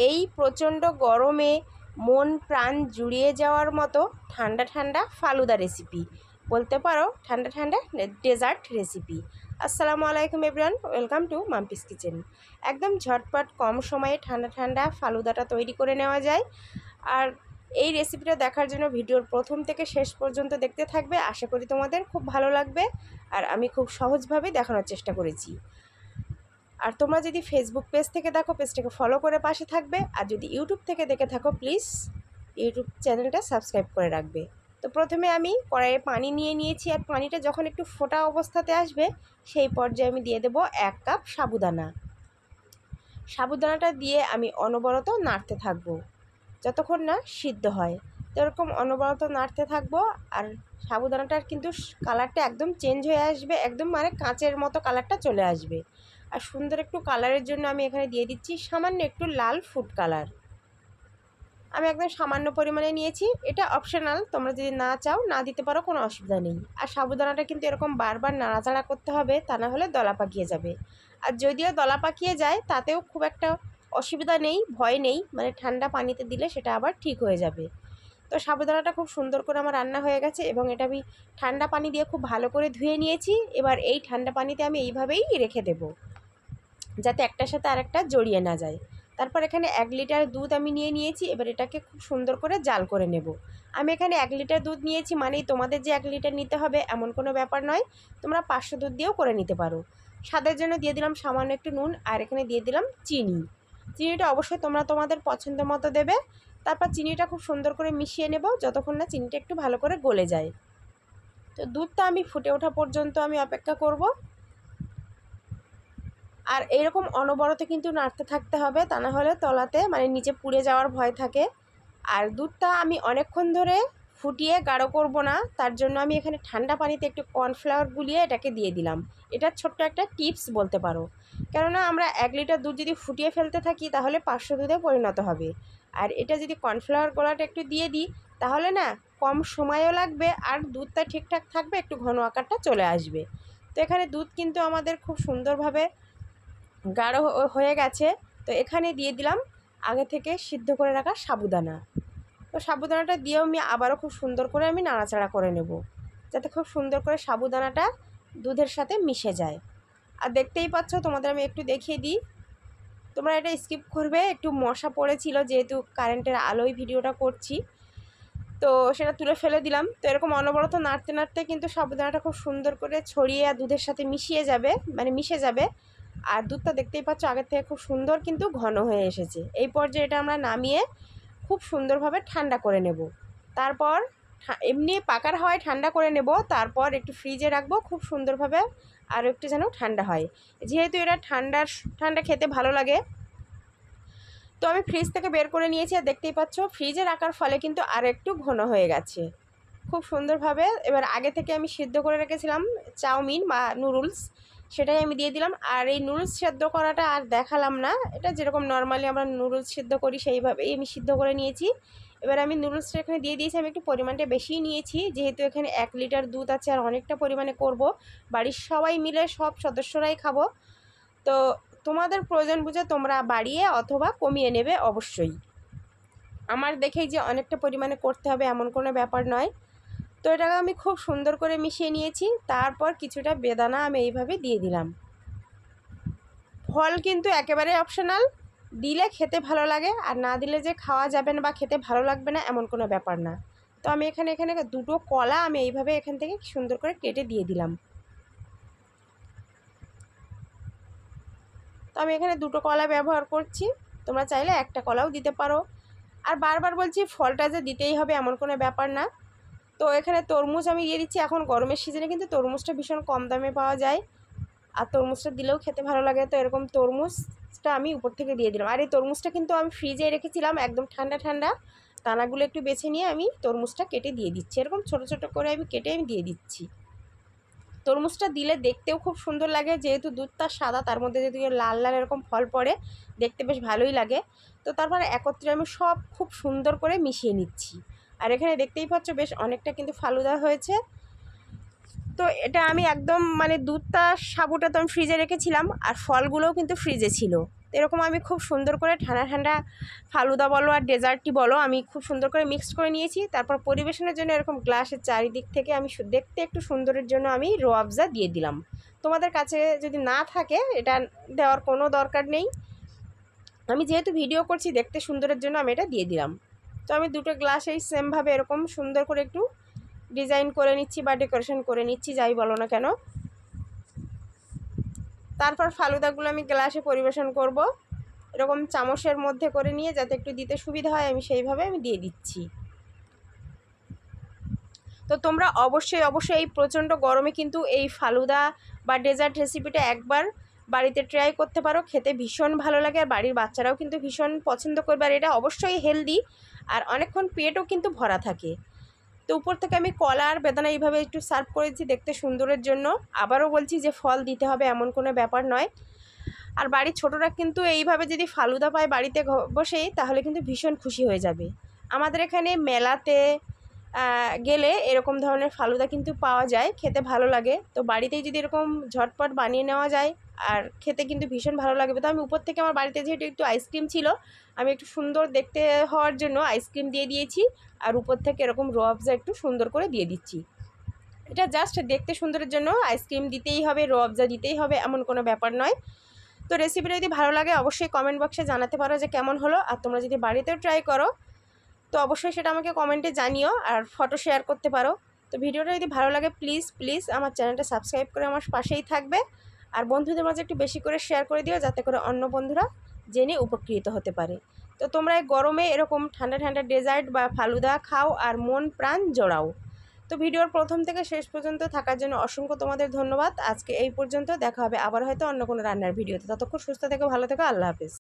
এই প্রচণ্ড গরমে মন প্রাণ জুড়িয়ে যাওয়ার মতো ঠান্ডা ঠান্ডা ফালুদা রেসিপি, বলতে পারো ঠান্ডা ঠান্ডা ডেজার্ট রেসিপি। আসসালামু আলাইকুম everyone, welcome to Mampi's kitchen. একদম ঝটপট কম সময়ে ঠান্ডা ঠান্ডা ফালুদাটা তৈরি করে নেওয়া যায়। আর এই রেসিপিটা দেখার জন্য ভিডিওর প্রথম থেকে শেষ পর্যন্ত দেখতে থাকবে। আশা করি তোমাদের খুব ভালো লাগবে। আর আমি খুব সহজভাবে দেখানোর চেষ্টা করেছি। আর তোমরা যদি ফেসবুক পেজ থেকে দেখো, পেজটাকে ফলো করে পাশে থাকবে। আর যদি ইউটিউব থেকে দেখে থাকো, প্লিজ ইউটিউব চ্যানেলটা সাবস্ক্রাইব করে রাখবে। তো প্রথমে আমি কড়াইয়ে পানি নিয়ে নিয়েছি। আর পানিটা যখন একটু ফোটা অবস্থাতে আসবে, সেই পর্যায়ে আমি দিয়ে দেবো 1 কাপ সাবুদানা। সাবুদানাটা দিয়ে আমি অনবরত নাড়তে থাকবো যতক্ষণ না সিদ্ধ হয়। তো এরকম অনবরত নাড়তে থাকবো। আর সাবুদানাটার কিন্তু কালারটা একদম চেঞ্জ হয়ে আসবে, একদম মানে কাঁচের মতো কালারটা চলে আসবে। আর সুন্দর একটু কালারের জন্য আমি এখানে দিয়ে দিচ্ছি সামান্য একটু লাল ফুড কালার। আমি একদম সামান্য পরিমাণে নিয়েছি, এটা অপশনাল, তোমরা যদি না চাও না দিতে পারো, কোনো অসুবিধা নেই। আর সাবুদানাটা কিন্তু এরকম বারবার নাড়াচাড়া করতে হবে, তা না হলে দলা পাকিয়ে যাবে। আর যদিও দলা পাকিয়ে যায় তাতেও খুব একটা অসুবিধা নেই, ভয় নেই, মানে ঠান্ডা পানিতে দিলে সেটা আবার ঠিক হয়ে যাবে। তো সাবুদানাটা খুব সুন্দর করে আমার রান্না হয়ে গেছে এবং এটা আমি ঠান্ডা পানি দিয়ে খুব ভালো করে ধুয়ে নিয়েছি। এবার এই ঠান্ডা পানিতে আমি এইভাবেই রেখে দেবো, যাতে একটার সাথে আরেকটা জড়িয়ে না যায়। তারপর এখানে 1 লিটার দুধ আমি নিয়েছি। এবার এটাকে খুব সুন্দর করে জাল করে নেব। আমি এখানে 1 লিটার দুধ নিয়েছি, মানেই তোমাদের যে 1 লিটার নিতে হবে এমন কোনো ব্যাপার নয়, তোমরা 500 দুধ দিয়েও করে নিতে পারো। স্বাদের জন্য দিয়ে দিলাম সামান্য একটু নুন, আর এখানে দিয়ে দিলাম চিনি। চিনিটা অবশ্যই তোমরা তোমাদের পছন্দ মতো দেবে। তারপর চিনিটা খুব সুন্দর করে মিশিয়ে নেব যতক্ষণ না চিনিটা একটু ভালো করে গলে যায়। তো দুধটা আমি ফুটে ওঠা পর্যন্ত আমি অপেক্ষা করব। আর এরকম অনবরত কিন্তু নাড়তে থাকতে হবে, তা না হলে তলাতে মানে নিচে পুড়ে যাওয়ার ভয় থাকে। আর দুধটা আমি অনেকক্ষণ ধরে ফুটিয়ে গাঢ় করব না, তার জন্য আমি এখানে ঠান্ডা পানিতে একটু কর্নফ্লাওয়ার গুলিয়ে এটাকে দিয়ে দিলাম। এটা ছোট্ট একটা টিপস বলতে পারো, কেননা আমরা 1 লিটার দুধ যদি ফুটিয়ে ফেলতে থাকি তাহলে 500 দুধে পরিণত হবে। আর এটা যদি কর্নফ্লাওয়ার গোলাটা একটু দিয়ে দিই তাহলে না কম সময়ও লাগবে, আর দুধটা ঠিকঠাক থাকবে, একটু ঘন আকারটা চলে আসবে। তো এখানে দুধ কিন্তু আমাদের খুব সুন্দরভাবে গাঢ় হয়ে গেছে। তো এখানে দিয়ে দিলাম আগে থেকে সিদ্ধ করে রাখা সাবুদানা। তো সাবুদানাটা দিয়েও আমি আবারও খুব সুন্দর করে আমি নাড়াচাড়া করে নেব, যাতে খুব সুন্দর করে সাবুদানাটা দুধের সাথে মিশে যায়। আর দেখতেই পাচ্ছ, তোমাদের আমি একটু দেখিয়ে দিই, তোমরা এটা স্কিপ করবে। একটু মশা পড়েছিল, যেহেতু কারেন্টের আলোয় ভিডিওটা করছি, তো সেটা তুলে ফেলে দিলাম। তো এরকম অনবরত নাড়তে নাড়তে কিন্তু সাবুদানাটা খুব সুন্দর করে ছড়িয়ে আর দুধের সাথে মিশে যাবে। আর দুধটা দেখতেই পাচ্ছ আগের থেকে খুব সুন্দর কিন্তু ঘন হয়ে এসেছে। এই পর্যায়ে এটা আমরা নামিয়ে খুব সুন্দরভাবে ঠান্ডা করে নেব। তারপর এমনি পাকার হাওয়ায় ঠান্ডা করে নেব, তারপর একটু ফ্রিজে রাখবো খুব সুন্দরভাবে, আর একটু যেন ঠান্ডা হয়, যেহেতু এটা ঠান্ডা খেতে ভালো লাগে। তো আমি ফ্রিজ থেকে বের করে নিয়েছি, আর দেখতেই পাচ্ছ ফ্রিজে রাখার ফলে কিন্তু আর একটু ঘন হয়ে গেছে খুব সুন্দরভাবে। এবার আগে থেকে আমি সিদ্ধ করে রেখেছিলাম চাউমিন বা নুডলস, সেটাই আমি দিয়ে দিলাম। আর এই নুডলস সিদ্ধ করাটা আর দেখালাম না, এটা যেরকম নর্মালি আমরা নুডলস সিদ্ধ করি সেইভাবেই আমি সিদ্ধ করে নিয়েছি। এবার আমি নুডলসটা এখানে দিয়ে দিয়েছি। আমি একটু পরিমাণটা বেশিই নিয়েছি, যেহেতু এখানে 1 লিটার দুধ আছে আর অনেকটা পরিমাণে করব, বাড়ির সবাই মিলে সব সদস্যরাই খাবো। তো তোমাদের প্রয়োজন বুঝে তোমরা বাড়িয়ে অথবা কমিয়ে নেবে অবশ্যই। আমার দেখেই যে অনেকটা পরিমাণে করতে হবে এমন কোনো ব্যাপার নয়। তো এটাকে আমি খুব সুন্দর করে মিশিয়ে নিয়েছি। তারপর কিছুটা বেদানা আমি এইভাবে দিয়ে দিলাম। ফল কিন্তু একেবারে অপশনাল, দিলে খেতে ভালো লাগে, আর না দিলে যে খাওয়া যাবে না বা খেতে ভালো লাগবে না এমন কোনো ব্যাপার না। তো আমি এখানে 2টো কলা আমি এইভাবে এখান থেকে সুন্দর করে কেটে দিয়ে দিলাম। তো আমি এখানে 2টো কলা ব্যবহার করছি, তোমরা চাইলে একটা কলাও দিতে পারো। আর বারবার বলছি, ফলটা যে দিতেই হবে এমন কোনো ব্যাপার না। তো এখানে তরমুজ আমি দিয়ে দিচ্ছি। এখন গরমের সিজনে কিন্তু তরমুজটা ভীষণ কম দামে পাওয়া যায়, আর তরমুজটা দিলেও খেতে ভালো লাগে। তো এরকম তরমুজটা আমি উপর থেকে দিয়ে দিলাম। আর এই তরমুজটা কিন্তু আমি ফ্রিজে রেখেছিলাম একদম ঠান্ডা ঠান্ডা, দানাগুলো একটু বেছে নিয়ে আমি তরমুজটা কেটে দিয়ে দিচ্ছি। এরকম ছোটো ছোটো করে আমি কেটে দিয়ে দিচ্ছি। তরমুজটা দিলে দেখতেও খুব সুন্দর লাগে, যেহেতু দুধটা সাদা, তার মধ্যে যদি লাল লাল এরকম ফল পড়ে দেখতে বেশ ভালোই লাগে। তো তারপরে একত্রে আমি সব খুব সুন্দর করে মিশিয়ে নিচ্ছি। আর এখানে দেখতেই পাচ্ছ বেশ অনেকটা কিন্তু ফালুদা হয়েছে। তো এটা আমি একদম মানে দুধটা সাবুটা তো আমি ফ্রিজে রেখেছিলাম, আর ফলগুলোও কিন্তু ফ্রিজে ছিল। তো এরকম আমি খুব সুন্দর করে ঠান্ডা ঠান্ডা ফালুদা বলো আর ডেজার্টটি বলো আমি খুব সুন্দর করে মিক্সড করে নিয়েছি। তারপর পরিবেশনের জন্য এরকম গ্লাসের চারিদিক থেকে আমি দেখতে একটু সুন্দরের জন্য আমি রোয়াবজা দিয়ে দিলাম। তোমাদের কাছে যদি না থাকে এটা দেওয়ার কোনো দরকার নেই, আমি যেহেতু ভিডিও করছি দেখতে সুন্দরের জন্য আমি এটা দিয়ে দিলাম। তো আমি দুটো গ্লাসেই সেমভাবে এরকম সুন্দর করে একটু ডিজাইন করে নিচ্ছি বা ডেকোরেশন করে নিচ্ছি, যাই বলো না কেন। তারপর ফালুদাগুলো আমি গ্লাসে পরিবেশন করব, এরকম চামচের মধ্যে করে নিয়ে যাতে একটু দিতে সুবিধা হয় আমি সেইভাবে আমি দিয়ে দিচ্ছি। তো তোমরা অবশ্যই এই প্রচণ্ড গরমে কিন্তু এই ফালুদা বা ডেজার্ট রেসিপিটা একবার বাড়িতে ট্রাই করতে পারো, খেতে ভীষণ ভালো লাগে আর বাড়ির বাচ্চারাও কিন্তু ভীষণ পছন্দ করবে। আর এটা অবশ্যই হেলদি আর অনেকক্ষণ পেটও কিন্তু ভরা থাকে। তো উপর থেকে আমি কলা আর বেদানা এইভাবে একটু সার্ভ করেছি দেখতে সুন্দরের জন্য। আবারও বলছি যে ফল দিতে হবে এমন কোনো ব্যাপার নয়। আর বাড়ির ছোটরা কিন্তু এইভাবে যদি ফালুদা পায় বাড়িতে বসেই তাহলে কিন্তু ভীষণ খুশি হয়ে যাবে। আমাদের এখানে মেলাতে গেলে এরকম ধরনের ফালুদা কিন্তু পাওয়া যায়, খেতে ভালো লাগে। তো বাড়িতেই যদি এরকম ঝটপট বানিয়ে নেওয়া যায় আর খেতে কিন্তু ভীষণ ভালো লাগবে। তো আমি উপর থেকে আমার বাড়িতে যেহেতু একটু আইসক্রিম ছিল আমি একটু সুন্দর দেখতে হওয়ার জন্য আইসক্রিম দিয়ে দিয়েছি আর উপর থেকে এরকম রোয়াবজা একটু সুন্দর করে দিয়ে দিচ্ছি। এটা জাস্ট দেখতে সুন্দরের জন্য আইসক্রিম দিতেই হবে, রোয়াবজা দিতেই হবে এমন কোনো ব্যাপার নয়। তো রেসিপিটা যদি ভালো লাগে অবশ্যই কমেন্ট বক্সে জানাতে পারো যে কেমন হলো। আর তোমরা যদি বাড়িতেও ট্রাই করো তো অবশ্যই সেটা আমাকে কমেন্টে জানিও আর ফটো শেয়ার করতে পারো। তো ভিডিওটা যদি ভালো লাগে প্লিজ আমার চ্যানেলটা সাবস্ক্রাইব করে আমার পাশেই থাকবে আর বন্ধুদের মাঝে একটু বেশি করে শেয়ার করে দিও যাতে করে অন্য বন্ধুরা জেনে উপকৃত হতে পারে। তো তোমরা এই গরমে এরকম ঠান্ডা ঠান্ডা ডেজার্ট বা ফালুদা খাও আর মন প্রাণ জোড়াও। তো ভিডিওর প্রথম থেকে শেষ পর্যন্ত থাকার জন্য অসংখ্য তোমাদের ধন্যবাদ। আজকে এই পর্যন্ত, দেখা হবে আবার হয়তো অন্য কোনো রান্নার ভিডিওতে। ততক্ষণ সুস্থ থেকো, ভালো থেকো, আল্লাহ হাফেজ।